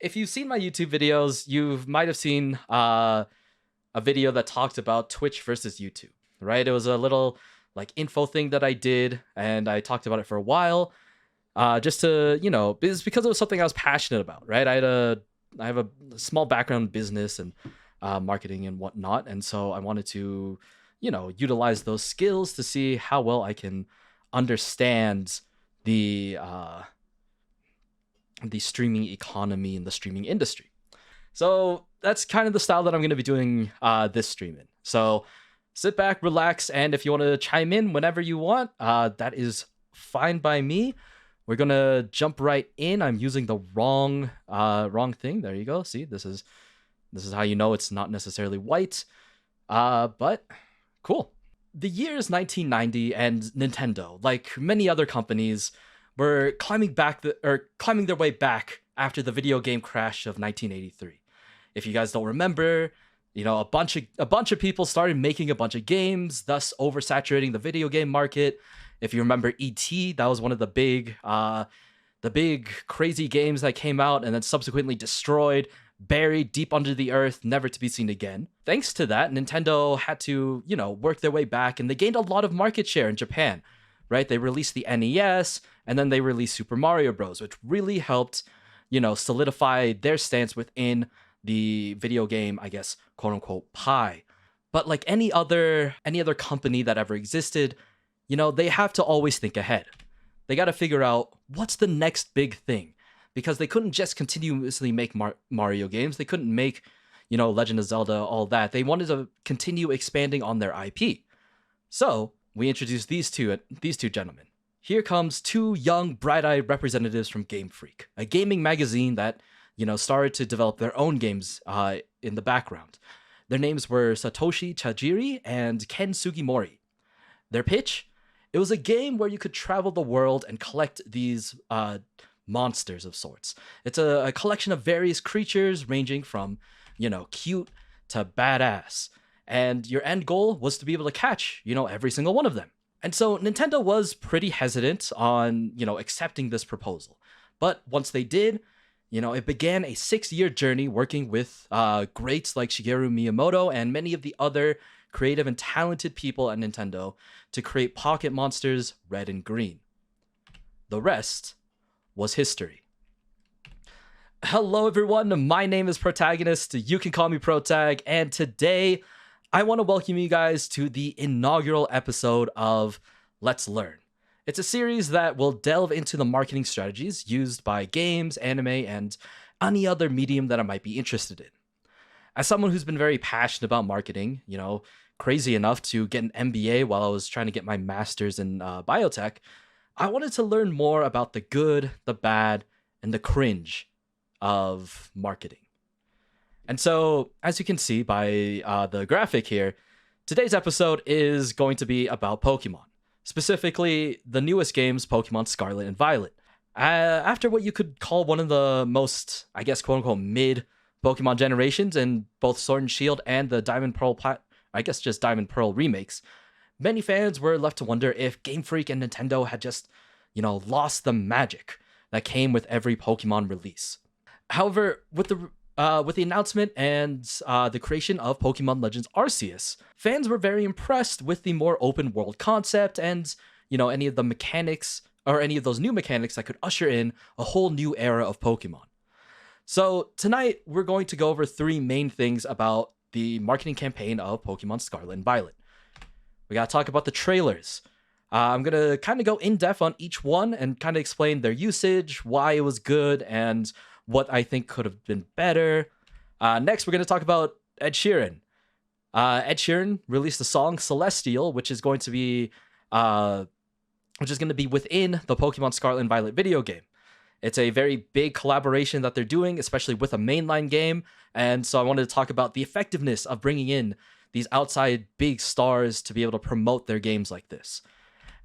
if you've seen my YouTube videos, you might have seen a video that talked about Twitch versus YouTube, right? It was a little like info thing that I did, and I talked about it for a while, just to it's because it was something I was passionate about, right? I have a small background in business and marketing and whatnot, and so I wanted to utilize those skills to see how well I can understand the streaming economy and the streaming industry. So that's kind of the style that I'm going to be doing this stream in. So sit back, relax, and if you want to chime in whenever you want, that is fine by me. We're gonna jump right in. I'm using the wrong thing. There you go. See, this is how you know it's not necessarily white. But cool. The year is 1990, and Nintendo, like many other companies, were climbing their way back after the video game crash of 1983. If you guys don't remember, a bunch of people started making a bunch of games, thus oversaturating the video game market. If you remember E.T., that was one of the big crazy games that came out and then subsequently destroyed, buried deep under the earth, never to be seen again. Thanks to that, Nintendo had to, work their way back, and they gained a lot of market share in Japan, right? They released the NES, and then they released Super Mario Bros., which really helped, solidify their stance within the video game, I guess, quote unquote, pie. But like any other company that ever existed, they have to always think ahead. They got to figure out what's the next big thing, because they couldn't just continuously make Mario games. They couldn't make, Legend of Zelda, all that. They wanted to continue expanding on their IP. So we introduced these two gentlemen. Here comes two young, bright-eyed representatives from Game Freak, a gaming magazine that, started to develop their own games in the background. Their names were Satoshi Chajiri and Ken Sugimori. Their pitch? It was a game where you could travel the world and collect these monsters of sorts. It's a collection of various creatures ranging from, cute to badass. And your end goal was to be able to catch, every single one of them. And so Nintendo was pretty hesitant on, accepting this proposal. But once they did, it began a 6-year journey working with greats like Shigeru Miyamoto and many of the other creative and talented people at Nintendo to create Pocket Monsters Red and Green. The rest was history. Hello everyone, my name is Protagonist, you can call me Protag, and today I want to welcome you guys to the inaugural episode of Let's Learn. It's a series that will delve into the marketing strategies used by games, anime, and any other medium that I might be interested in. As someone who's been very passionate about marketing, crazy enough to get an MBA while I was trying to get my master's in biotech, I wanted to learn more about the good, the bad, and the cringe of marketing. And so, as you can see by the graphic here, today's episode is going to be about Pokemon. Specifically, the newest games, Pokemon Scarlet and Violet. After what you could call one of the most, I guess, quote-unquote, mid Pokemon generations in both Sword and Shield and the Diamond Pearl, just Diamond Pearl remakes, many fans were left to wonder if Game Freak and Nintendo had just, lost the magic that came with every Pokemon release. However, with the announcement and the creation of Pokemon Legends Arceus, fans were very impressed with the more open world concept and, any of the mechanics or any of those new mechanics that could usher in a whole new era of Pokemon. So tonight, we're going to go over 3 main things about the marketing campaign of Pokemon Scarlet and Violet. We got to talk about the trailers. I'm going to kind of go in depth on each one and kind of explain their usage, why it was good, and what I think could have been better. Next, we're going to talk about Ed Sheeran. Ed Sheeran released the song Celestial, which is going to be within the Pokemon Scarlet and Violet video game. It's a very big collaboration that they're doing, especially with a mainline game. And so I wanted to talk about the effectiveness of bringing in these outside big stars to be able to promote their games like this.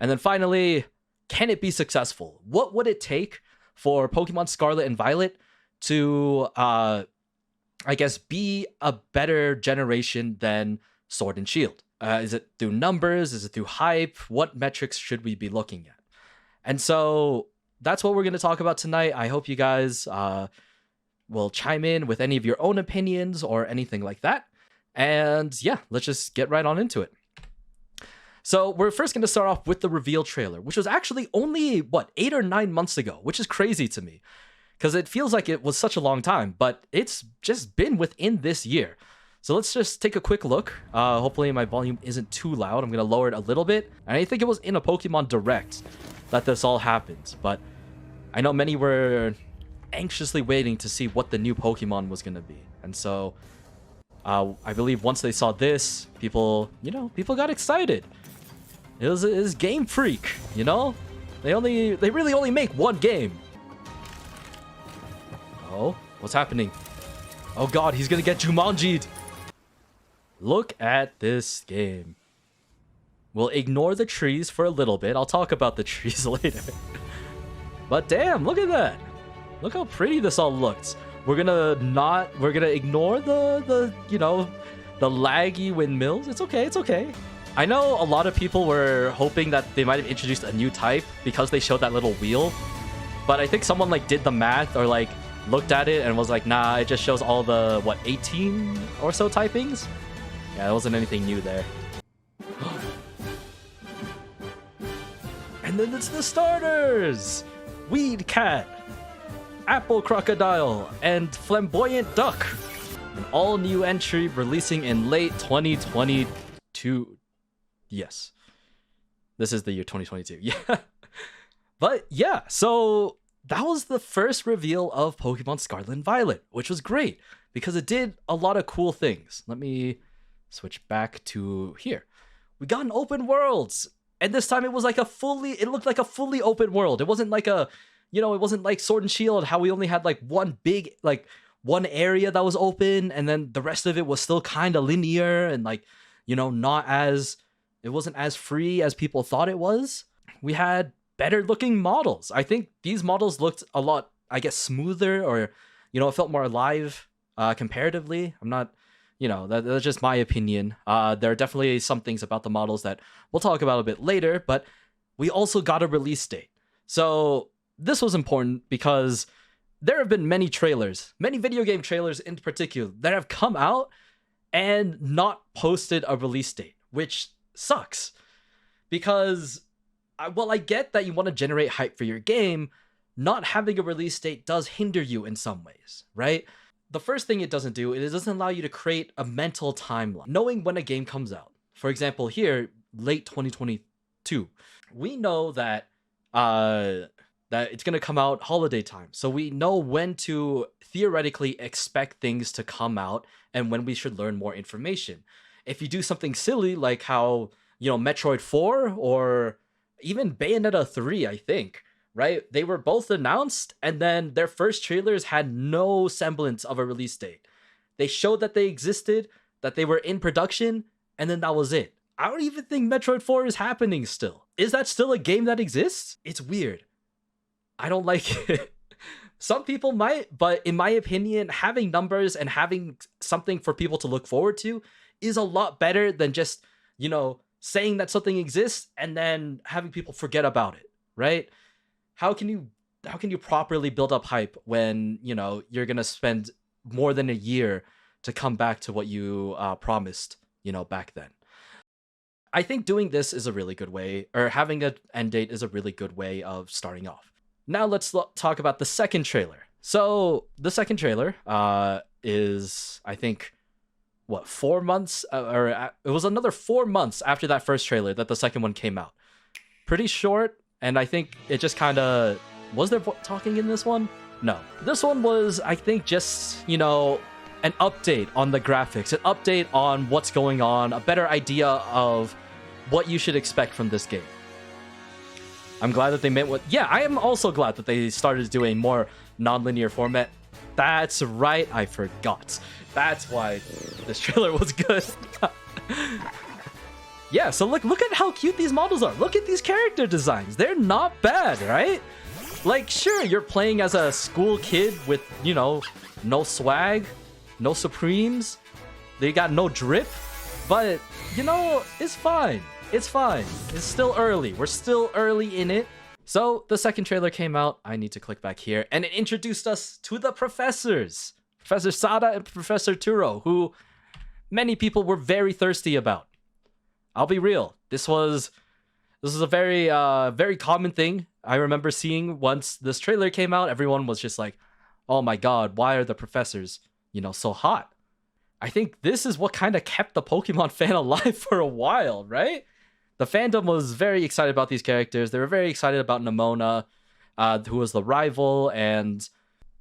And then finally, can it be successful? What would it take for Pokemon Scarlet and Violet to, be a better generation than Sword and Shield? Is it through numbers? Is it through hype? What metrics should we be looking at? And so that's what we're going to talk about tonight. I hope you guys will chime in with any of your own opinions or anything like that. And yeah, let's just get right on into it. So we're first going to start off with the reveal trailer, which was actually only, 8 or 9 months ago, which is crazy to me because it feels like it was such a long time, but it's just been within this year. So let's just take a quick look. Hopefully my volume isn't too loud. I'm going to lower it a little bit. And I think it was in a Pokemon Direct that this all happened, but I know many were anxiously waiting to see what the new Pokemon was going to be. And so I believe once they saw this, people got excited. It was Game Freak, you know? They really only make one game. Oh, what's happening? Oh god, he's gonna get Jumanji'd. Look at this game. We'll ignore the trees for a little bit. I'll talk about the trees later. But damn, look at that. Look how pretty this all looks. We're gonna ignore the laggy windmills. It's okay. I know a lot of people were hoping that they might have introduced a new type because they showed that little wheel. But I think someone did the math or looked at it and was like, nah, it just shows all the 18 or so typings? Yeah, there wasn't anything new there. And then it's the starters! Weed Cat, Apple Crocodile, and Flamboyant Duck. An all-new entry releasing in late 2022. Yes. This is the year 2022. Yeah. But yeah, so that was the first reveal of Pokemon Scarlet and Violet, which was great because it did a lot of cool things. Let me switch back to here. We got an open worlds, and this time it was it looked like a fully open world. It wasn't it wasn't like Sword and Shield, how we only had one big, one area that was open, and then the rest of it was still kind of linear and it wasn't as free as people thought it was. We had better looking models. I think these models looked a lot, smoother, or, it felt more alive comparatively. I'm not, that's just my opinion. There are definitely some things about the models that we'll talk about a bit later, but we also got a release date. So this was important because there have been many trailers, many video game trailers in particular, that have come out and not posted a release date, which sucks. Because I get that you want to generate hype for your game. Not having a release date does hinder you in some ways, right? The first thing it doesn't do, it doesn't allow you to create a mental timeline, knowing when a game comes out. For example, here, late 2022, we know that it's going to come out holiday time. So we know when to theoretically expect things to come out and when we should learn more information. If you do something silly like how, Metroid 4 or even Bayonetta 3, I think, right? They were both announced and then their first trailers had no semblance of a release date. They showed that they existed, that they were in production, and then that was it. I don't even think Metroid 4 is happening still. Is that still a game that exists? It's weird. I don't like it. Some people might, but in my opinion, having numbers and having something for people to look forward to is a lot better than just, saying that something exists and then having people forget about it, right? How can you properly build up hype when, you're going to spend more than a year to come back to what you promised, back then? I think doing this is a really good way, or having an end date is a really good way of starting off. Now let's talk about the second trailer. So the second trailer is, I think, 4 months? It was another 4 months after that first trailer that the second one came out. Pretty short, and I think it just kind of... Was there talking in this one? No. This one was, I think, just, an update on the graphics, an update on what's going on, a better idea of what you should expect from this game. I'm glad that they meant what... Yeah, I am also glad that they started doing more non-linear format. That's right, I forgot. That's why this trailer was good. Yeah, so look at how cute these models are. Look at these character designs. They're not bad, right? Sure, you're playing as a school kid with, no swag, no Supremes. They got no drip. But, it's fine. It's fine. It's still early. We're still early in it. So the second trailer came out. I need to click back here, and it introduced us to the professors, Professor Sada and Professor Turo, who many people were very thirsty about. I'll be real. This was a very common thing I remember seeing once this trailer came out. Everyone was just like, "Oh my god, why are the professors, so hot?" I think this is what kind of kept the Pokemon fan alive for a while, right? The fandom was very excited about these characters. They were very excited about Nemona, who was the rival. And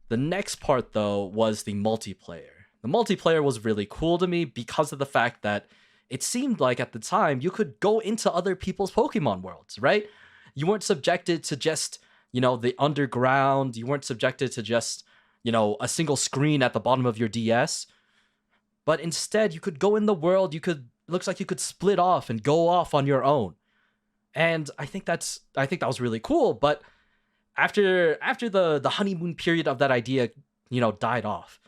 the next part, though, was the multiplayer. The multiplayer was really cool to me because of the fact that it seemed like at the time you could go into other people's Pokemon worlds, right? You weren't subjected to just, the underground. You weren't subjected to just, a single screen at the bottom of your DS. But instead, you could go in the world. Looks like you could split off and go off on your own. And I think that was really cool. But after the honeymoon period of that idea, died off,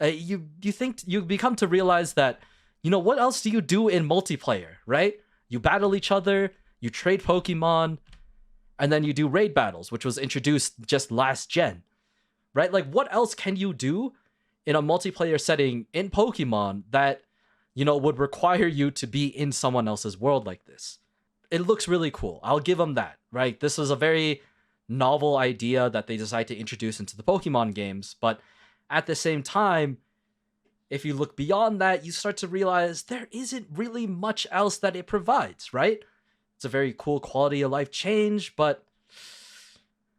you become to realize that, what else do you do in multiplayer, right? You battle each other, you trade Pokemon, and then you do raid battles, which was introduced just last gen, right? Like, what else can you do in a multiplayer setting in Pokemon that, would require you to be in someone else's world like this? It looks really cool. I'll give them that, right? This was a very novel idea that they decided to introduce into the Pokemon games, but at the same time, if you look beyond that, you start to realize there isn't really much else that it provides, right? It's a very cool quality of life change, but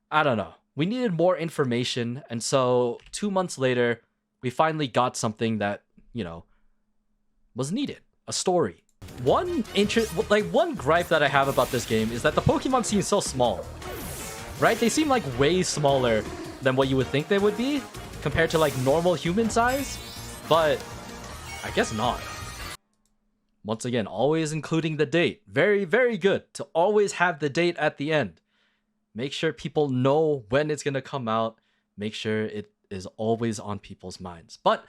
I don't know. We needed more information, and so 2 months later, we finally got something that, was needed. A story. One gripe that I have about this game is that the Pokemon seem so small, right? They seem like way smaller than what you would think they would be compared to like normal human size, but I guess not. Once again, always including the date. Very, very good to always have the date at the end. Make sure people know when it's going to come out. Make sure it is always on people's minds. But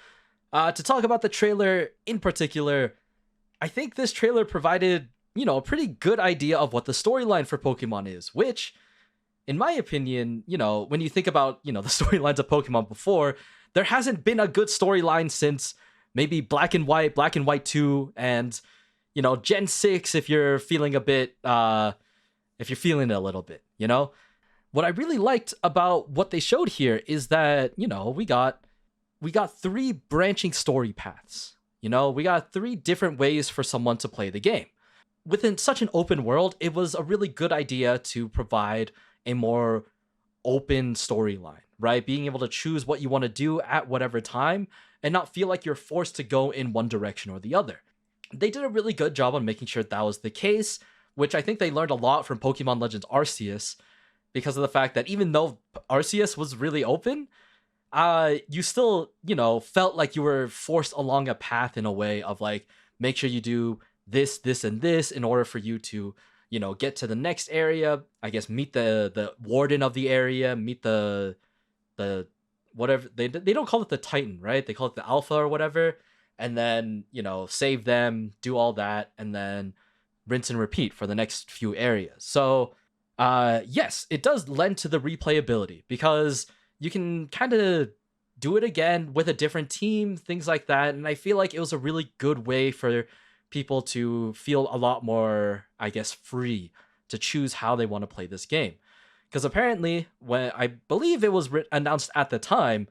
to talk about the trailer in particular, I think this trailer provided, a pretty good idea of what the storyline for Pokemon is, which, in my opinion, when you think about, the storylines of Pokemon before, there hasn't been a good storyline since maybe Black and White 2, and, Gen 6 if you're feeling a bit, if you're feeling it a little bit, What I really liked about what they showed here is that, we got 3 branching story paths. We got 3 different ways for someone to play the game. Within such an open world, it was a really good idea to provide a more open storyline, right? Being able to choose what you want to do at whatever time and not feel like you're forced to go in one direction or the other. They did a really good job on making sure that was the case, which I think they learned a lot from Pokemon Legends Arceus, because of the fact that even though Arceus was really open, you still, felt like you were forced along a path in a way of like, make sure you do this, this, and this in order for you to, get to the next area. I guess meet the warden of the area, meet the whatever they don't call it the Titan, right? They call it the Alpha or whatever, and then save them, do all that, and then rinse and repeat for the next few areas. So yes, it does lend to the replayability because you can kind of do it again with a different team, things like that. And I feel like it was a really good way for people to feel a lot more, I guess, free to choose how they want to play this game. Because apparently, when I believe it was announced at the time,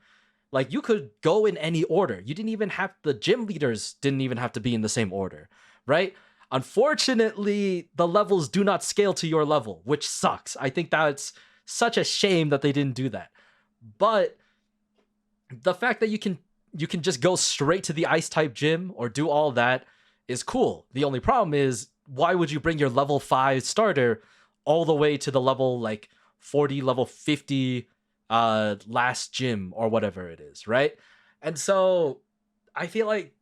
like you could go in any order. You didn't even have, the gym leaders didn't even have to be in the same order, right? Unfortunately, the levels do not scale to your level, which sucks. I think that's such a shame that they didn't do that. But the fact that you can just go straight to the ice type gym or do all that is cool. The only problem is, why would you bring your level 5 starter all the way to the level like 40, level 50 last gym or whatever it is, right? And so I feel like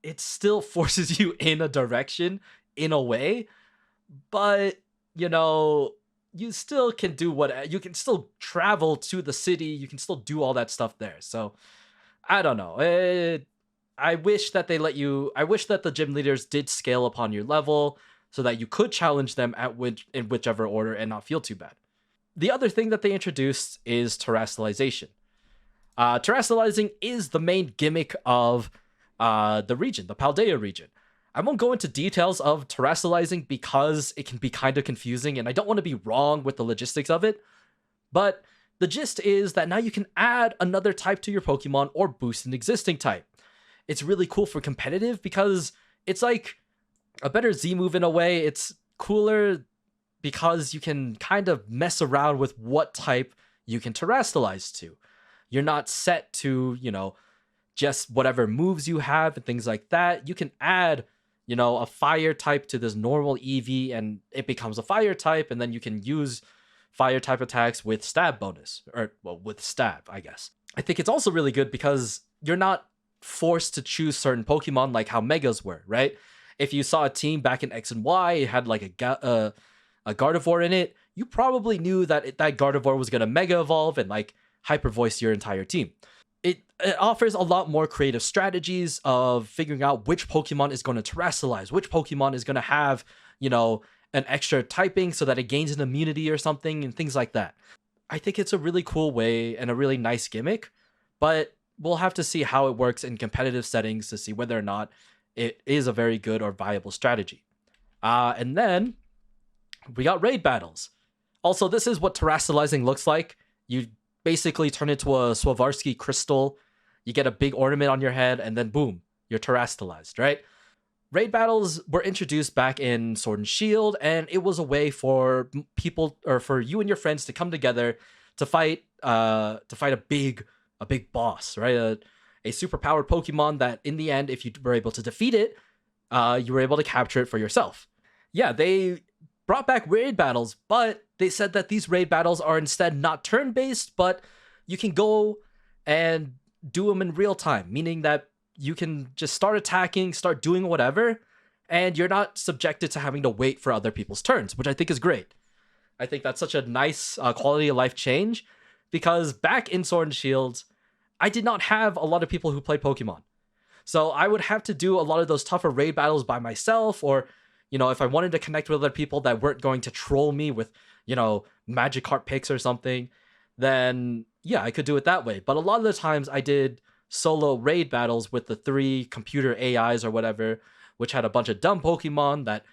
it still forces you in a direction in a way, but you still can do what you can still travel to the city. You can still do all that stuff there. So I don't know. I wish that I wish that the gym leaders did scale upon your level so that you could challenge them in whichever order and not feel too bad. The other thing that they introduced is terrestrialization. Terrestrializing is the main gimmick of the region, the Paldea region. I won't go into details of terrestrializing because it can be kind of confusing, and I don't want to be wrong with the logistics of it. But the gist is that now you can add another type to your Pokemon or boost an existing type. It's really cool for competitive because it's like a better Z move in a way. It's cooler because you can kind of mess around with what type you can terrestrialize to. You're not set to, just whatever moves you have and things like that. You can add, a fire type to this normal EV and it becomes a fire type, and then you can use fire type attacks with stab bonus, or with stab, I guess. I think it's also really good because you're not forced to choose certain Pokemon like how Megas were, right? If you saw a team back in X and Y, it had like a Gardevoir in it, you probably knew that that Gardevoir was going to Mega Evolve and like Hyper Voice your entire team. It offers a lot more creative strategies of figuring out which Pokemon is going to terrestrialize, which Pokemon is going to have, an extra typing so that it gains an immunity or something and things like that. I think it's a really cool way and a really nice gimmick, but we'll have to see how it works in competitive settings to see whether or not it is a very good or viable strategy. And then we got raid battles. Also, this is what terrestrializing looks like. You basically turn into a Swarovski crystal, you get a big ornament on your head, and then boom, you're terrestrialized, right? Raid battles were introduced back in Sword and Shield, and it was a way for people, or for you and your friends, to come together to fight a big boss, right? A super powered Pokemon that, in the end, if you were able to defeat it, you were able to capture it for yourself. Yeah, they brought back raid battles, but they said that these raid battles are instead not turn-based, but you can go and do them in real time, meaning that you can just start attacking, start doing whatever, and you're not subjected to having to wait for other people's turns, which I think is great. I think that's such a nice quality of life change, because back in Sword and Shield, I did not have a lot of people who played Pokemon. So I would have to do a lot of those tougher raid battles by myself, or, if I wanted to connect with other people that weren't going to troll me with, Magikarp picks or something, then yeah, I could do it that way. But a lot of the times I did solo raid battles with the 3 computer AIs or whatever, which had a bunch of dumb Pokemon that,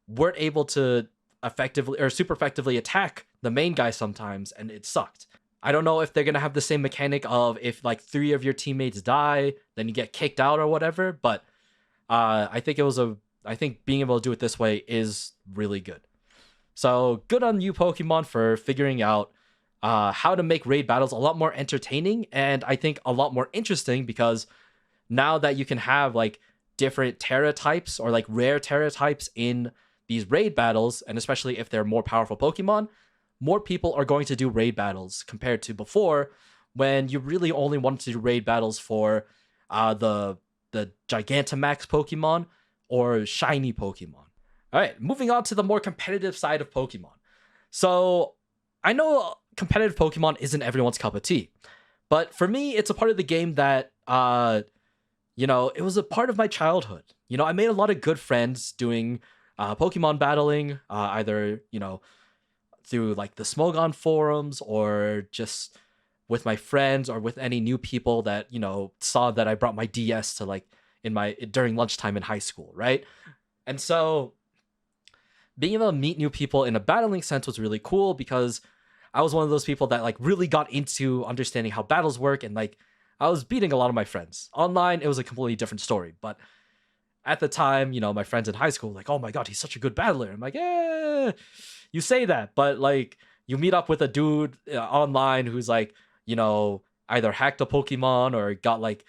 weren't able to effectively or super effectively attack the main guy sometimes, and it sucked. I don't know if they're gonna have the same mechanic of if like 3 of your teammates die, then you get kicked out or whatever, but I think being able to do it this way is really good. So good on you, Pokemon, for figuring out how to make raid battles a lot more entertaining, and I think a lot more interesting, because now that you can have like different Terra types or like rare Terra types in these raid battles, and especially if they're more powerful Pokemon, more people are going to do raid battles compared to before, when you really only wanted to do raid battles for the Gigantamax Pokemon or shiny Pokemon. All right, moving on to the more competitive side of Pokemon. So I know competitive Pokemon isn't everyone's cup of tea, but for me, it's a part of the game that, it was a part of my childhood. I made a lot of good friends doing Pokemon battling, either, through like the Smogon forums, or just with my friends, or with any new people that, saw that I brought my DS to like during lunchtime in high school, right? And so being able to meet new people in a battling sense was really cool, because I was one of those people that like really got into understanding how battles work, and like I was beating a lot of my friends. Online, it was a completely different story, but at the time, my friends in high school were like, oh my god, he's such a good battler. I'm like, you say that, but like you meet up with a dude online who's like, either hacked a Pokemon or got like,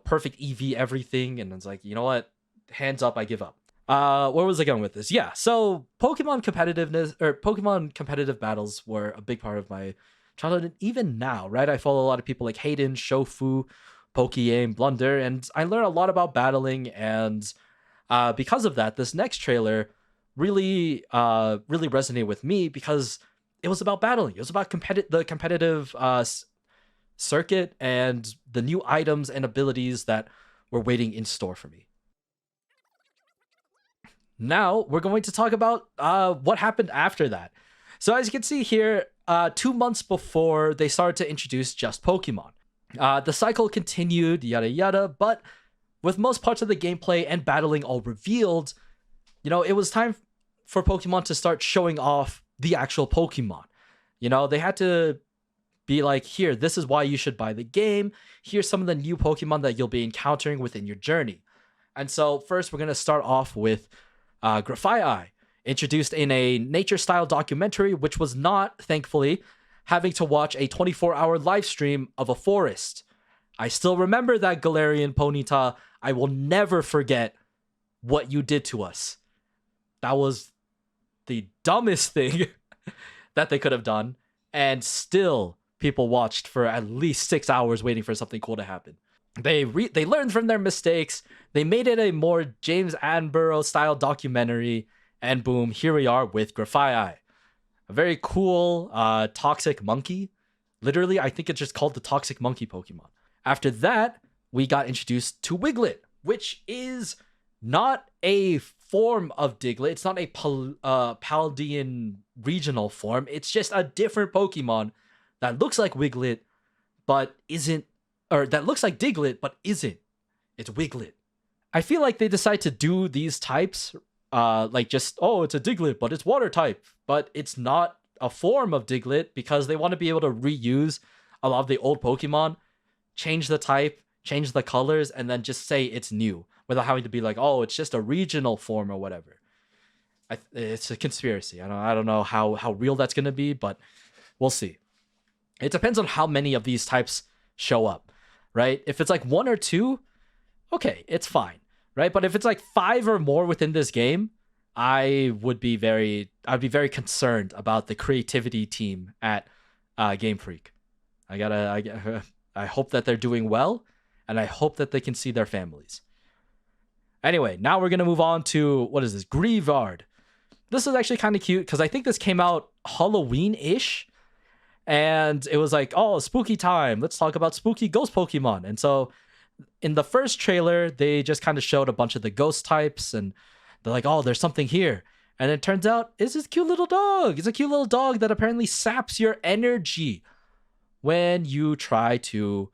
perfect EV everything, and it's like, you know what? Hands up, I give up. Where was I going with this? Yeah, so Pokemon competitive battles were a big part of my childhood, and even now, right? I follow a lot of people like Hayden, Shofu, Pokeaim, Blunder, and I learn a lot about battling, and because of that, this next trailer really resonated with me, because it was about battling. It was about the competitive circuit and the new items and abilities that were waiting in store for me. Now we're going to talk about what happened after that. So as you can see here, 2 months before they started to introduce just Pokemon, the cycle continued, yada yada, but with most parts of the gameplay and battling all revealed, it was time for Pokemon to start showing off the actual Pokemon. They had to be like, here, this is why you should buy the game. Here's some of the new Pokemon that you'll be encountering within your journey. And so first, we're going to start off with Grafaiai, introduced in a nature-style documentary, which was not, thankfully, having to watch a 24-hour live stream of a forest. I still remember that, Galarian Ponyta. I will never forget what you did to us. That was the dumbest thing that they could have done. And still, people watched for at least 6 hours waiting for something cool to happen. They learned from their mistakes. They made it a more James Attenborough style documentary. And boom, here we are with Grafaiai. A very cool toxic monkey. Literally, I think it's just called the toxic monkey Pokemon. After that, we got introduced to Wiglet, which is not a form of Diglett. It's not a Paldean regional form. It's just a different Pokemon that looks like Wiglet, but isn't, or that looks like Diglett, but isn't. It's Wiglet. I feel like they decide to do these types, like just, oh, it's a Diglett, but it's water type, but it's not a form of Diglett because they want to be able to reuse a lot of the old Pokemon, change the type, change the colors, and then just say it's new without having to be like, oh, it's just a regional form or whatever. It's a conspiracy. I don't know how real that's going to be, but we'll see. It depends on how many of these types show up, right? If it's like 1 or 2, okay, it's fine, right? But if it's like 5 or more within this game, I'd be very concerned about the creativity team at Game Freak. I hope that they're doing well, and I hope that they can see their families. Anyway, now we're going to move on to, what is this? Greavard. This is actually kind of cute because I think this came out Halloween-ish. And it was like, oh, spooky time. Let's talk about spooky ghost Pokemon. And so in the first trailer, they just kind of showed a bunch of the ghost types. And they're like, oh, there's something here. And it turns out it's this cute little dog. It's a cute little dog that apparently saps your energy when you try to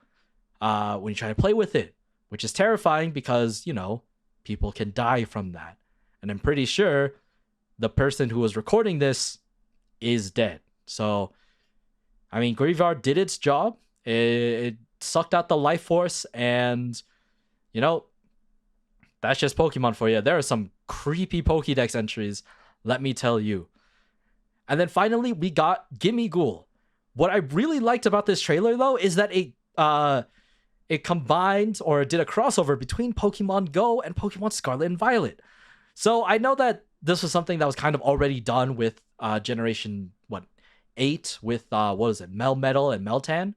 play with it, which is terrifying because, people can die from that. And I'm pretty sure the person who was recording this is dead. So, I mean, Greavard did its job. It sucked out the life force, and, that's just Pokemon for you. There are some creepy Pokédex entries, let me tell you. And then finally, we got Gimme Ghoul. What I really liked about this trailer, though, is that it combined or did a crossover between Pokemon Go and Pokemon Scarlet and Violet. So I know that this was something that was kind of already done with Generation 8 with Melmetal and Meltan,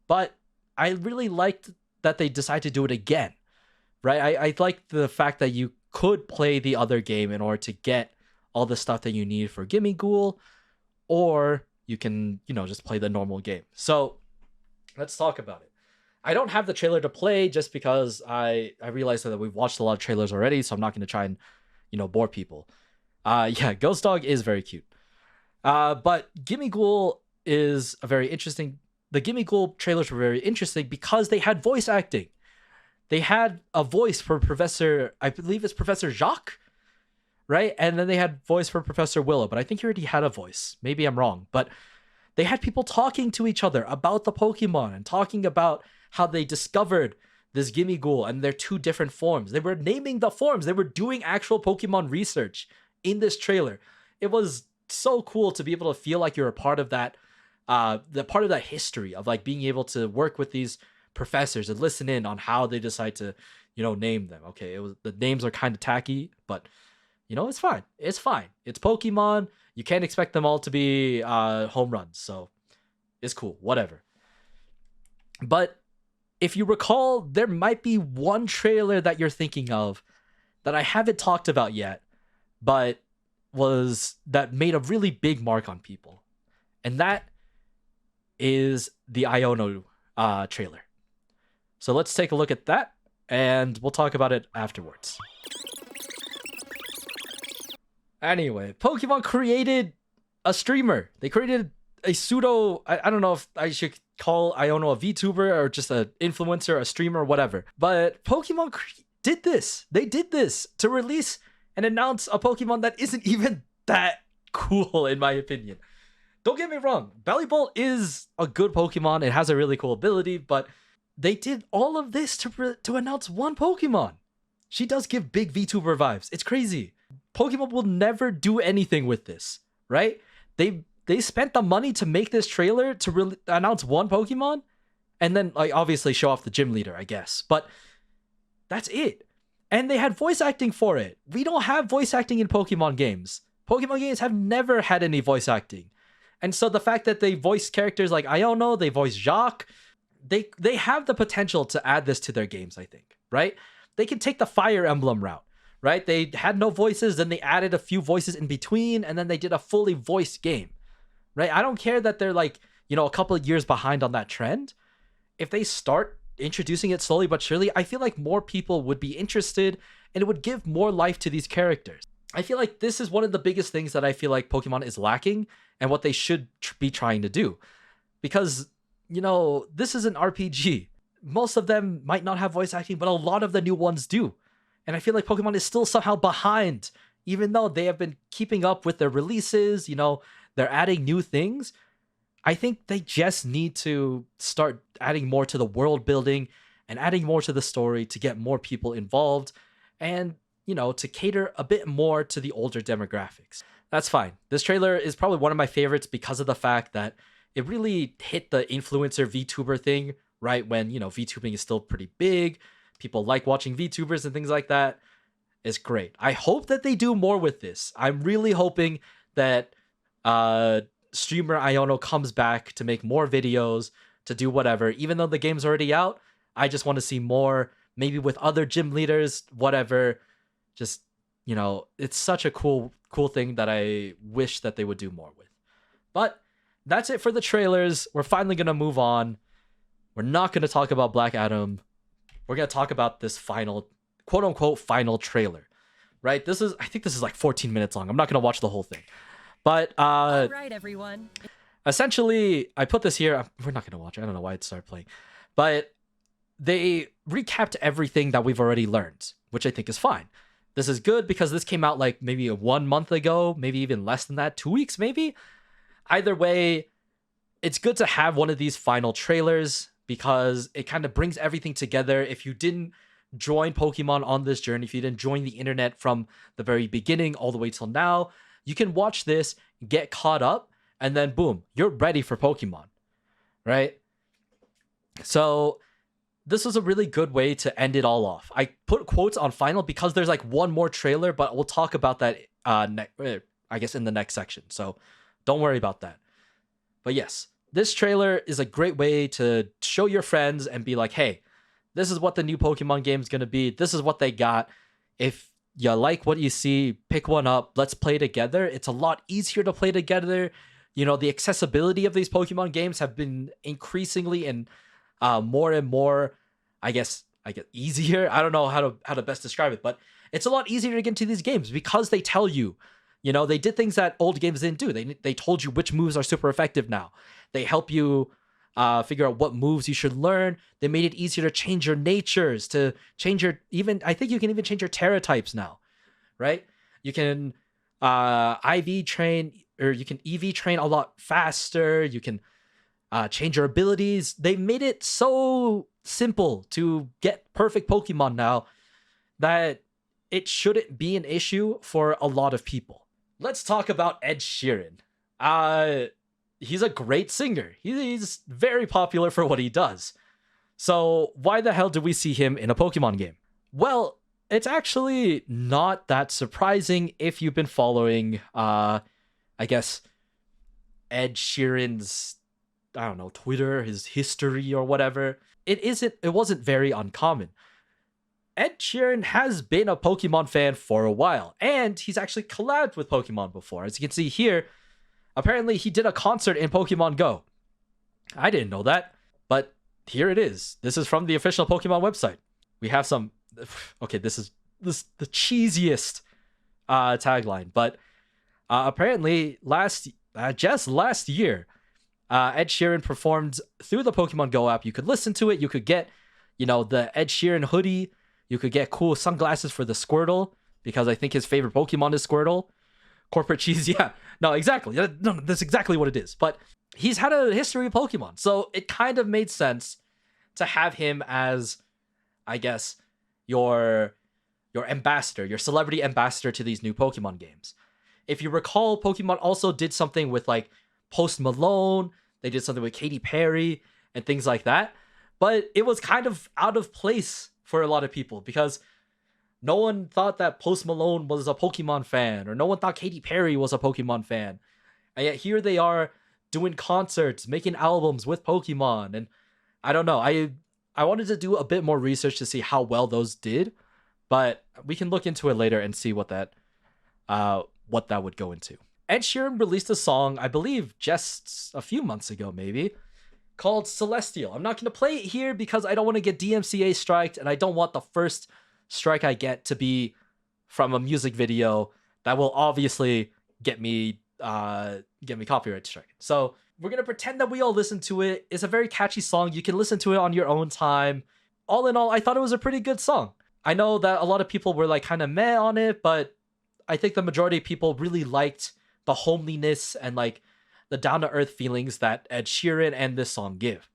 but I really liked that they decided to do it again, right? I liked the fact that you could play the other game in order to get all the stuff that you need for Gimme Ghoul, or you can just play the normal game. So let's talk about it. I don't have the trailer to play just because I realized that we've watched a lot of trailers already, so I'm not going to try and bore people. Ghost Dog is very cute. But Gimme Ghoul is a very interesting. The Gimme Ghoul trailers were very interesting because they had voice acting. They had a voice for Professor, I believe it's Professor Jacques, right? And then they had voice for Professor Willow, but I think he already had a voice. Maybe I'm wrong, but they had people talking to each other about the Pokemon and talking about how they discovered this Gimme Ghoul and their 2 different forms. They were naming the forms. They were doing actual Pokemon research in this trailer. It was so cool to be able to feel like you're a part of that, the part of that history of like being able to work with these professors and listen in on how they decide to, name them. Okay, the names are kind of tacky, but it's fine. It's fine. It's Pokemon. You can't expect them all to be home runs, so it's cool. Whatever. But if you recall, there might be one trailer that you're thinking of that I haven't talked about yet, but that made a really big mark on people. And that is the Iono trailer. So let's take a look at that, and we'll talk about it afterwards. Anyway, Pokemon created a streamer. They created a pseudo, I don't know if I should call Iono a VTuber or just an influencer, a streamer, whatever. But Pokemon did this. They did this to release and announce a Pokemon that isn't even that cool, in my opinion. Don't get me wrong. Bellibolt is a good Pokemon. It has a really cool ability, but they did all of this to announce one Pokemon. She does give big VTuber vibes. It's crazy. Pokemon will never do anything with this, right? They spent the money to make this trailer to announce one Pokemon, and then like obviously show off the gym leader, I guess. But that's it. And they had voice acting for it. We don't have voice acting in Pokemon games. Pokemon games have never had any voice acting. And so the fact that they voice characters like Iono, they voice Jacques, they have the potential to add this to their games, I think, right? They can take the Fire Emblem route, right? They had no voices, then they added a few voices in between, and then they did a fully voiced game, right? I don't care that they're like, a couple of years behind on that trend. If they start introducing it slowly but surely, I feel like more people would be interested and it would give more life to these characters. I feel like this is one of the biggest things that I feel like Pokemon is lacking and what they should be trying to do. Because, this is an RPG. Most of them might not have voice acting, but a lot of the new ones do. And I feel like Pokemon is still somehow behind, even though they have been keeping up with their releases, they're adding new things. I think they just need to start adding more to the world building and adding more to the story to get more people involved and, to cater a bit more to the older demographics. That's fine. This trailer is probably one of my favorites because of the fact that it really hit the influencer VTuber thing, right? When, VTubing is still pretty big. People like watching VTubers and things like that. It's great. I hope that they do more with this. I'm really hoping that streamer Iono comes back to make more videos, to do whatever. Even though the game's already out, I just want to see more, maybe with other gym leaders, whatever. Just, it's such a cool thing that I wish that they would do more with. But that's it for the trailers. We're finally going to move on. We're not going to talk about Black Adam. We're going to talk about this final, quote unquote, final trailer, right? I think this is like 14 minutes long. I'm not going to watch the whole thing. But all right, everyone. Essentially, I put this here. We're not going to watch it. I don't know why it started playing. But they recapped everything that we've already learned, which I think is fine. This is good because this came out like maybe 1 month ago, maybe even less than that, 2 weeks maybe. Either way, it's good to have one of these final trailers because it kind of brings everything together. If you didn't join Pokemon on this journey, if you didn't join the internet from the very beginning all the way till now, you can watch this, get caught up, and then boom, you're ready for Pokemon, right? So this was a really good way to end it all off. I put quotes on final because there's like one more trailer, but we'll talk about that, I guess, in the next section. So don't worry about that. But yes, this trailer is a great way to show your friends and be like, hey, this is what the new Pokemon game is going to be. This is what they got. If you like what you see, pick one up. Let's play together. It's a lot easier to play together. The accessibility of these Pokemon games have been increasingly and more and more, I guess easier. I don't know how to best describe it, but it's a lot easier to get into these games because they tell you, they did things that old games didn't do. They told you which moves are super effective now. They help you figure out what moves you should learn. They made it easier to change your natures, to change I think you can even change your Terra types now, right? You can IV train, or you can EV train a lot faster. You can change your abilities. They made it so simple to get perfect Pokemon now that it shouldn't be an issue for a lot of people. Let's talk about Ed Sheeran. He's a great singer. He's very popular for what he does. So why the hell do we see him in a Pokemon game? Well, it's actually not that surprising if you've been following, I guess, Ed Sheeran's, I don't know, Twitter, his history or whatever. It wasn't very uncommon. Ed Sheeran has been a Pokemon fan for a while, and he's actually collabed with Pokemon before. As you can see here, apparently he did a concert in Pokemon Go. I didn't know that, but here it is. This is from the official Pokemon website. We have some, okay, this is the cheesiest tagline, but apparently last just last year, Ed Sheeran performed through the Pokemon Go app. You could listen to it. You could get, the Ed Sheeran hoodie. You could get cool sunglasses for the Squirtle, because I think his favorite Pokemon is Squirtle. Corporate cheese, yeah. No, exactly. No, that's exactly what it is. But he's had a history of Pokemon, so it kind of made sense to have him as, I guess, your ambassador, your celebrity ambassador to these new Pokemon games. If you recall, Pokemon also did something with like Post Malone. They did something with Katy Perry and things like that. But it was kind of out of place for a lot of people, because no one thought that Post Malone was a Pokemon fan, or no one thought Katy Perry was a Pokemon fan. And yet here they are doing concerts, making albums with Pokemon. And I don't know. I wanted to do a bit more research to see how well those did, but we can look into it later and see what that would go into. Ed Sheeran released a song, I believe, just a few months ago, maybe, called Celestial. I'm not going to play it here because I don't want to get DMCA striked, and I don't want the first strike I get to be from a music video that will obviously get me copyright strike. So we're going to pretend that we all listen to it. It's a very catchy song. You can listen to it on your own time. All in all, I thought it was a pretty good song. I know that a lot of people were like kind of meh on it, but I think the majority of people really liked the homeliness and like the down-to-earth feelings that Ed Sheeran and this song give.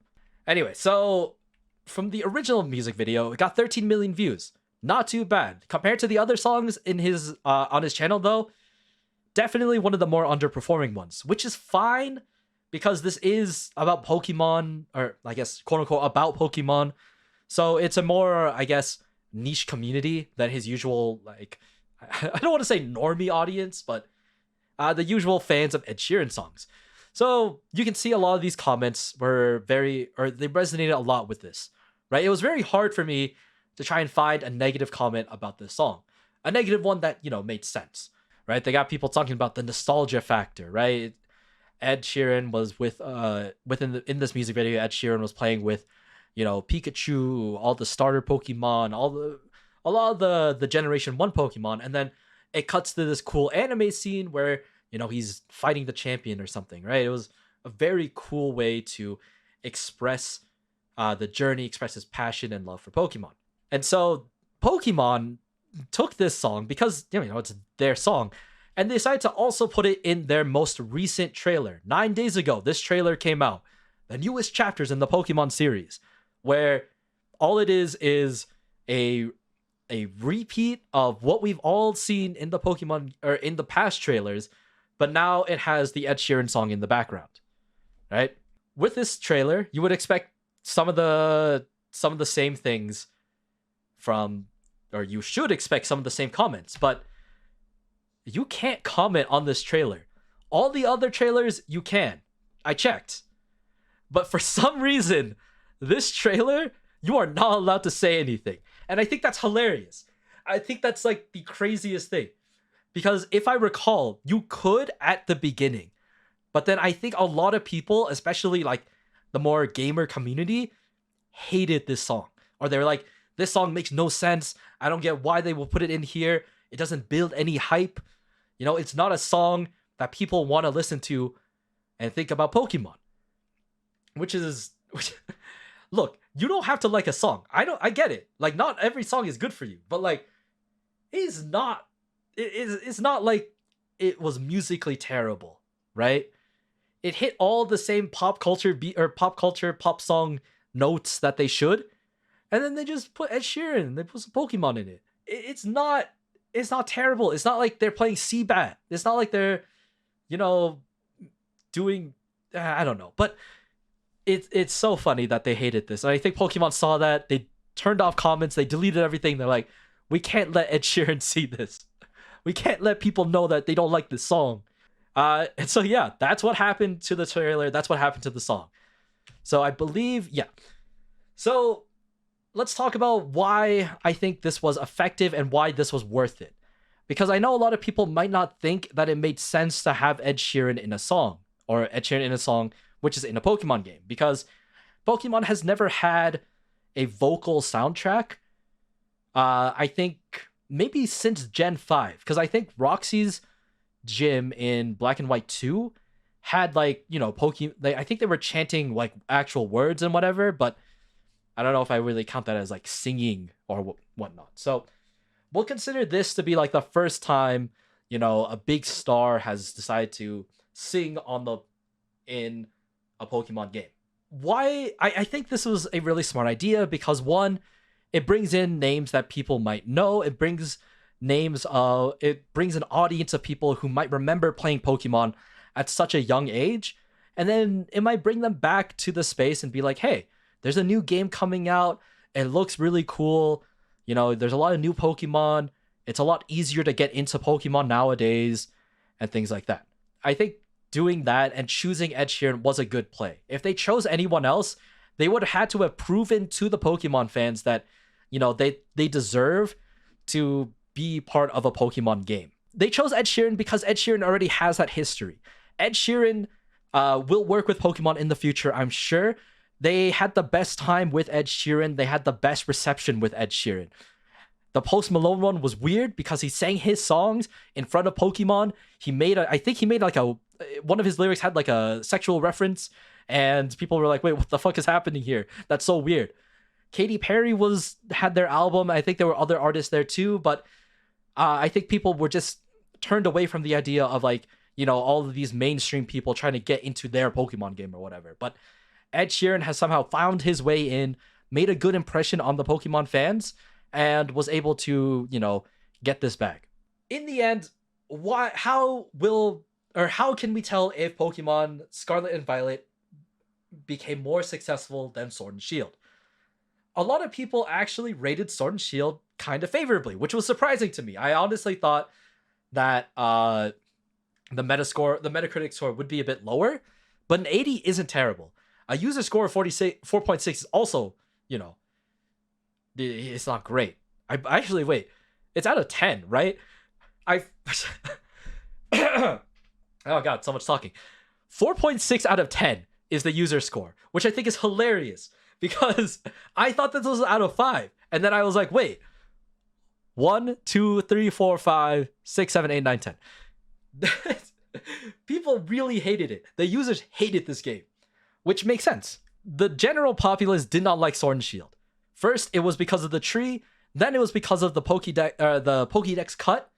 Anyway, so from the original music video, it got 13 million views. Not too bad. Compared to the other songs in his on his channel, though, definitely one of the more underperforming ones, which is fine because this is about Pokemon, or I guess, quote-unquote, about Pokemon. So it's a more, I guess, niche community than his usual, like, I don't want to say normie audience, but the usual fans of Ed Sheeran songs. So you can see a lot of these comments they resonated a lot with this, right? It was very hard for me to try and find a negative comment about this song. A negative one that, made sense, right? They got people talking about the nostalgia factor, right? Ed Sheeran was in this music video, Ed Sheeran was playing with, Pikachu, all the starter Pokemon, a lot of the Generation 1 Pokemon, and then it cuts to this cool anime scene where, he's fighting the champion or something, right? It was a very cool way to express the journey, express his passion and love for Pokemon. And so Pokemon took this song because, it's their song, and they decided to also put it in their most recent trailer. 9 days ago, this trailer came out, the newest chapters in the Pokemon series, where all it is a repeat of what we've all seen in the Pokemon or in the past trailers, but now it has the Ed Sheeran song in the background, right? With this trailer, you would expect some of the same things you should expect some of the same comments, but you can't comment on this trailer. All the other trailers, you can. I checked. But for some reason, this trailer, you are not allowed to say anything. And I think that's hilarious. I think that's like the craziest thing. Because if I recall, you could at the beginning. But then I think a lot of people, especially like the more gamer community, hated this song. Or they were like, this song makes no sense. I don't get why they will put it in here. It doesn't build any hype. It's not a song that people want to listen to and think about Pokemon. Which look, you don't have to like a song. I get it. Like, not every song is good for you, but like, it's not like it was musically terrible, right? It hit all the same pop culture pop song notes that they should, and then they just put Ed Sheeran, they put some Pokemon in it. It's not terrible. It's not like they're playing Seabat. It's not like they're, doing, I don't know, but it's so funny that they hated this. And I think Pokemon saw that, they turned off comments, they deleted everything. They're like, we can't let Ed Sheeran see this. We can't let people know that they don't like this song. And so yeah, that's what happened to the trailer. That's what happened to the song. So I believe, yeah. So let's talk about why I think this was effective and why this was worth it. Because I know a lot of people might not think that it made sense to have Ed Sheeran in a song, or Ed Sheeran in a song which is in a Pokemon game, because Pokemon has never had a vocal soundtrack. I think maybe since Gen 5, because I think Roxy's gym in Black and White 2 had like, I think they were chanting like actual words and whatever, but I don't know if I really count that as like singing or whatnot. So we'll consider this to be like the first time, a big star has decided to sing in a Pokemon game. Why? I think this was a really smart idea because one, it brings in names that people might know. It brings an audience of people who might remember playing Pokemon at such a young age. And then it might bring them back to the space and be like, hey, there's a new game coming out. It looks really cool. There's a lot of new Pokemon. It's a lot easier to get into Pokemon nowadays and things like that. I think doing that and choosing Ed Sheeran was a good play. If they chose anyone else, they would have had to have proven to the Pokemon fans that, they deserve to be part of a Pokemon game. They chose Ed Sheeran because Ed Sheeran already has that history. Ed Sheeran will work with Pokemon in the future, I'm sure. They had the best time with Ed Sheeran. They had the best reception with Ed Sheeran. The Post Malone one was weird because he sang his songs in front of Pokemon. I think he made like one of his lyrics had like a sexual reference, and people were like, wait, what the fuck is happening here? That's so weird. Katy Perry had their album. I think there were other artists there too, but I think people were just turned away from the idea of like, all of these mainstream people trying to get into their Pokemon game or whatever. But Ed Sheeran has somehow found his way in, made a good impression on the Pokemon fans, and was able to, get this back. In the end, how can we tell if Pokemon Scarlet and Violet became more successful than Sword and Shield? A lot of people actually rated Sword and Shield kind of favorably, which was surprising to me. I honestly thought that the Metacritic score would be a bit lower, but an 80 isn't terrible. A user score of 4.6 is also, it's not great. It's out of 10, right? Oh god, so much talking. 4.6 out of 10 is the user score, which I think is hilarious because I thought that this was out of 5. And then I was like, wait, 1, 2, 3, 4, 5, 6, 7, 8, 9, 10. People really hated it. The users hated this game, which makes sense. The general populace did not like Sword and Shield. First, it was because of the tree. Then it was because of the Pokédex cut,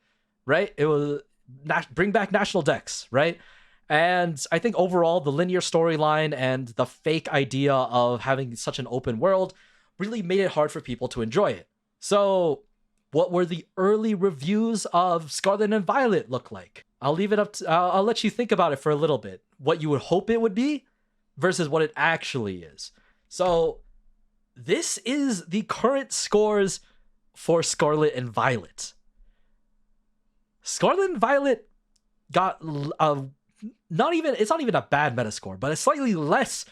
right? It was bring back National Dex, right? And I think overall, the linear storyline and the fake idea of having such an open world really made it hard for people to enjoy it. So what were the early reviews of Scarlet and Violet look like? I'll leave it up to, I'll let you think about it for a little bit. What you would hope it would be versus what it actually is. So this is the current scores for Scarlet and Violet. Scarlet and Violet got it's not even a bad Metascore, but a slightly less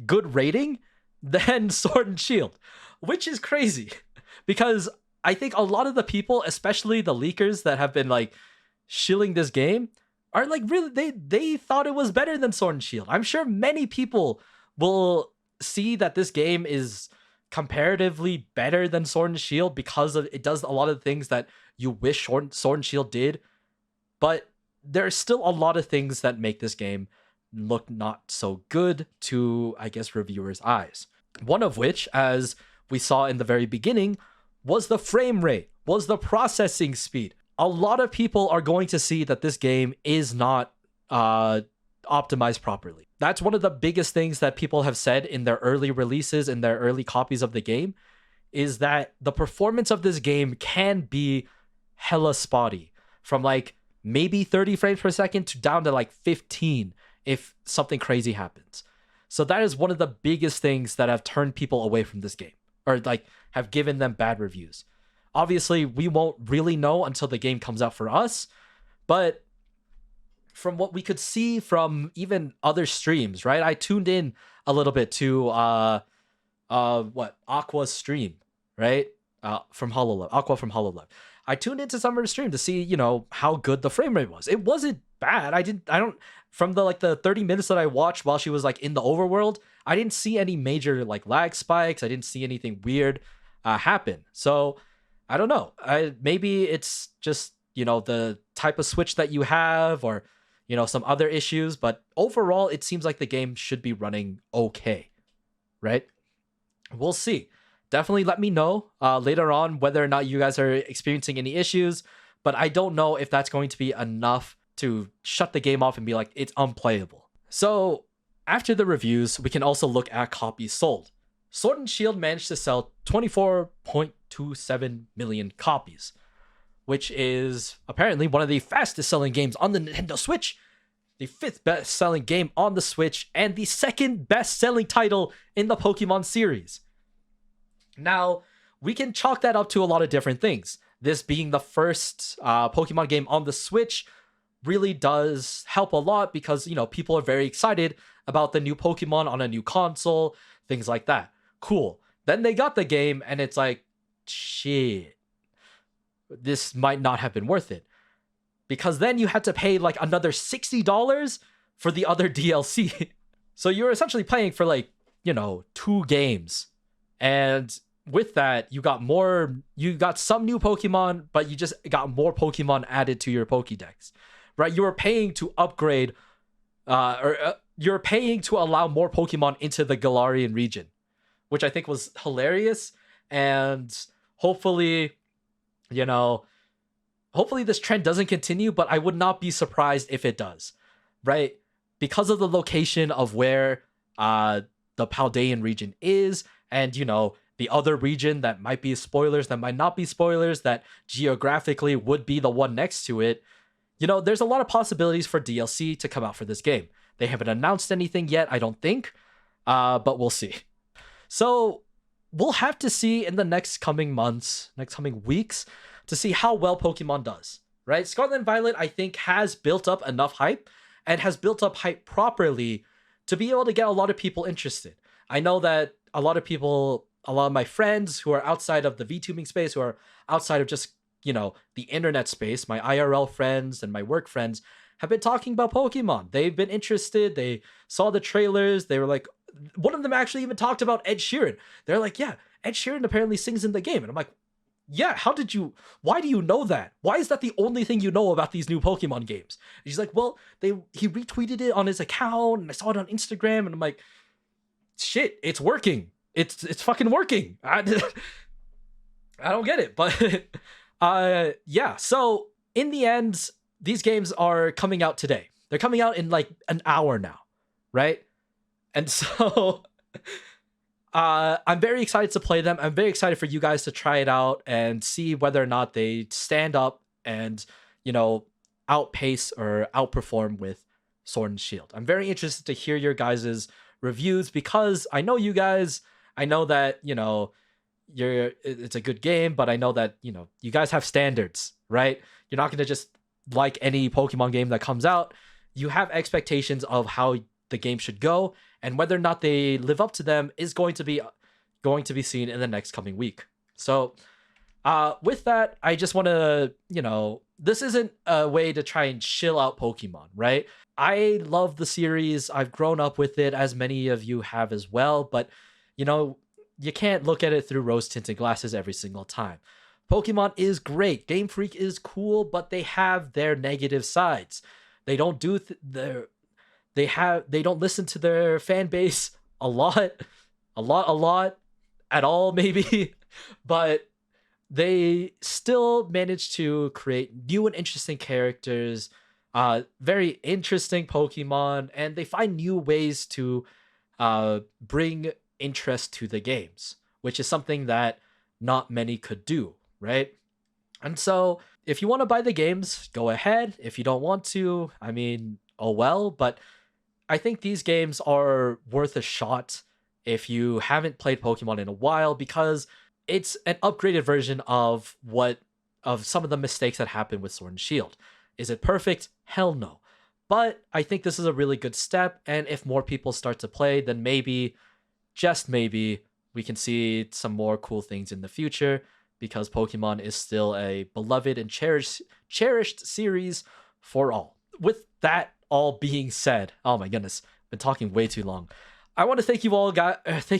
good rating than Sword and Shield, which is crazy because I think a lot of the people, especially the leakers that have been like shilling this game, are like really they thought it was better than Sword and Shield. I'm sure many people will see that this game is comparatively better than Sword and Shield because it does a lot of things that you wish Sword and Shield did, but there's still a lot of things that make this game look not so good to, I guess, reviewers' eyes. One of which, as we saw in the very beginning, was the frame rate, was the processing speed. A lot of people are going to see that this game is not optimized properly. That's one of the biggest things that people have said in their early releases, in their early copies of the game, is that the performance of this game can be hella spotty, from like maybe 30 frames per second to down to like 15 if something crazy happens. So that is one of the biggest things that have turned people away from this game, or like have given them bad reviews. Obviously, we won't really know until the game comes out for us, but from what we could see from even other streams, right? I tuned in a little bit to Aqua's stream, right? From HoloLove, Aqua from HoloLove. I tuned into some of her stream to see, how good the frame rate was. It wasn't bad. From the 30 minutes that I watched while she was like in the overworld, I didn't see any major like lag spikes. I didn't see anything weird happen. So I don't know. Maybe it's just, the type of Switch that you have, or, some other issues, but overall, it seems like the game should be running okay, right? We'll see. Definitely let me know later on whether or not you guys are experiencing any issues, but I don't know if that's going to be enough to shut the game off and be like, it's unplayable. So after the reviews, we can also look at copies sold. Sword and Shield managed to sell 24.27 million copies, which is apparently one of the fastest selling games on the Nintendo Switch, the 5th best selling game on the Switch, and the 2nd best selling title in the Pokemon series. Now, we can chalk that up to a lot of different things. This being the first Pokemon game on the Switch really does help a lot because, people are very excited about the new Pokemon on a new console, things like that. Cool. Then they got the game and it's like, shit, this might not have been worth it. Because then you had to pay like another $60 for the other DLC. So you're essentially playing for 2 games. And with that, you got some new Pokemon, but you just got more Pokemon added to your Pokédex, right? You were paying to upgrade, you're paying to allow more Pokemon into the Galarian region, which I think was hilarious. And hopefully, hopefully this trend doesn't continue, but I would not be surprised if it does, right? Because of the location of where the Paldean region is, and, the other region that might be spoilers, that might not be spoilers, that geographically would be the one next to it, there's a lot of possibilities for DLC to come out for this game. They haven't announced anything yet, I don't think, but we'll see. So we'll have to see in the next coming months, next coming weeks, to see how well Pokemon does, right? Scarlet and Violet, I think, has built up enough hype and has built up hype properly to be able to get a lot of people interested. I know that a lot of my friends who are outside of the VTubing space, who are outside of just, the internet space, my IRL friends and my work friends have been talking about Pokemon. They've been interested. They saw the trailers. They were like, one of them actually even talked about Ed Sheeran. They're like, yeah, Ed Sheeran apparently sings in the game. And I'm like, yeah, why do you know that? Why is that the only thing you know about these new Pokemon games? And she's like, well, he retweeted it on his account and I saw it on Instagram. And I'm like, shit, it's working. It's fucking working. I don't get it, but yeah. So in the end, these games are coming out today. They're coming out in like an hour now, right? And so I'm very excited to play them. I'm very excited for you guys to try it out and see whether or not they stand up and, outpace or outperform with Sword and Shield. I'm very interested to hear your guys' reviews because I know you guys. I know that, it's a good game, but I know that, you guys have standards, right? You're not going to just like any Pokemon game that comes out. You have expectations of how the game should go, and whether or not they live up to them is going to be seen in the next coming week. So with that, I just want to, this isn't a way to try and chill out Pokemon, right? I love the series. I've grown up with it, as many of you have as well, but you can't look at it through rose-tinted glasses every single time. Pokemon is great. Game Freak is cool, but they have their negative sides. They don't do they don't listen to their fan base a lot at all, maybe, but they still manage to create new and interesting characters, very interesting Pokemon, and they find new ways to bring interest to the games, which is something that not many could do, right? And so if you want to buy the games, go ahead. If you don't want to, I mean, oh well, but I think these games are worth a shot if you haven't played Pokemon in a while, because it's an upgraded version of some of the mistakes that happened with Sword and Shield. Is it perfect? Hell no. But I think this is a really good step, and if more people start to play, then maybe, just maybe, we can see some more cool things in the future, because Pokemon is still a beloved and cherished series for all. With that all being said, oh my goodness, been talking way too long. I want to thank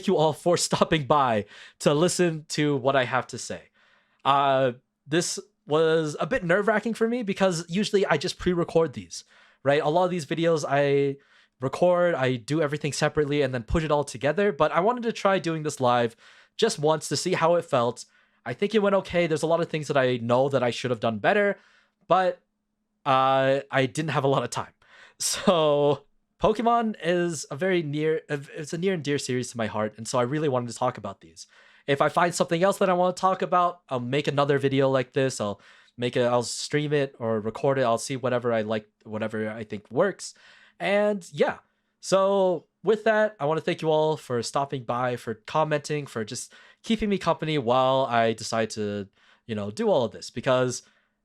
you all for stopping by to listen to what I have to say. This was a bit nerve-wracking for me because usually I just pre-record these, right? A lot of these videos I record, I do everything separately and then put it all together. But I wanted to try doing this live just once to see how it felt. I think it went okay. There's a lot of things that I know that I should have done better, but I didn't have a lot of time. So Pokemon is it's a near and dear series to my heart, and so I really wanted to talk about these. If I find something else that I want to talk about, I'll make another video like this. I'll stream it or record it. I'll see whatever I like, whatever I think works. And yeah. So with that, I want to thank you all for stopping by, for commenting, for just keeping me company while I decide to, do all of this, because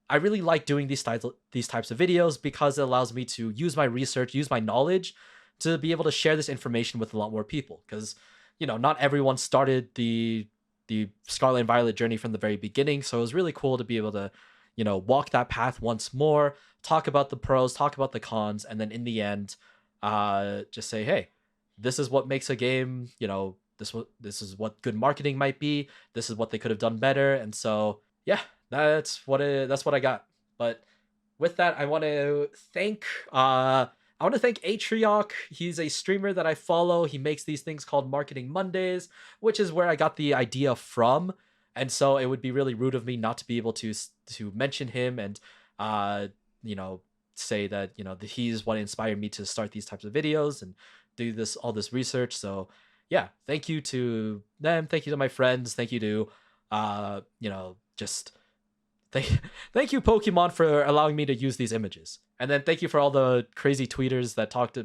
I really like doing these types of videos because it allows me to use my research, use my knowledge to be able to share this information with a lot more people. Because, not everyone started the Scarlet and Violet journey from the very beginning. So it was really cool to be able to, walk that path once more, talk about the pros, talk about the cons, and then in the end, just say, hey, this is what makes a game, this is what good marketing might be. This is what they could have done better. And so, yeah, that's what I got. But with that, I want to thank Atriok. He's a streamer that I follow. He makes these things called Marketing Mondays, which is where I got the idea from. And so it would be really rude of me not to be able to mention him and say that he's what inspired me to start these types of videos and do all this research. So yeah, thank you to them. Thank you to my friends. Thank you to thank you Pokemon for allowing me to use these images. And then thank you for all the crazy tweeters that talk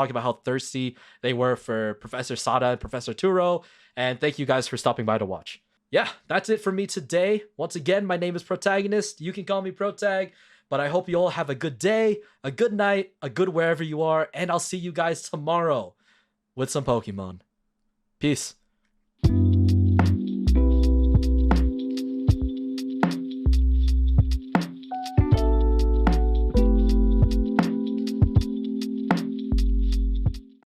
about how thirsty they were for Professor Sada and Professor Turo. And thank you guys for stopping by to watch. Yeah, that's it for me today. Once again, my name is Protagonist. You can call me Protag, but I hope you all have a good day, a good night, a good wherever you are, and I'll see you guys tomorrow with some Pokemon. Peace.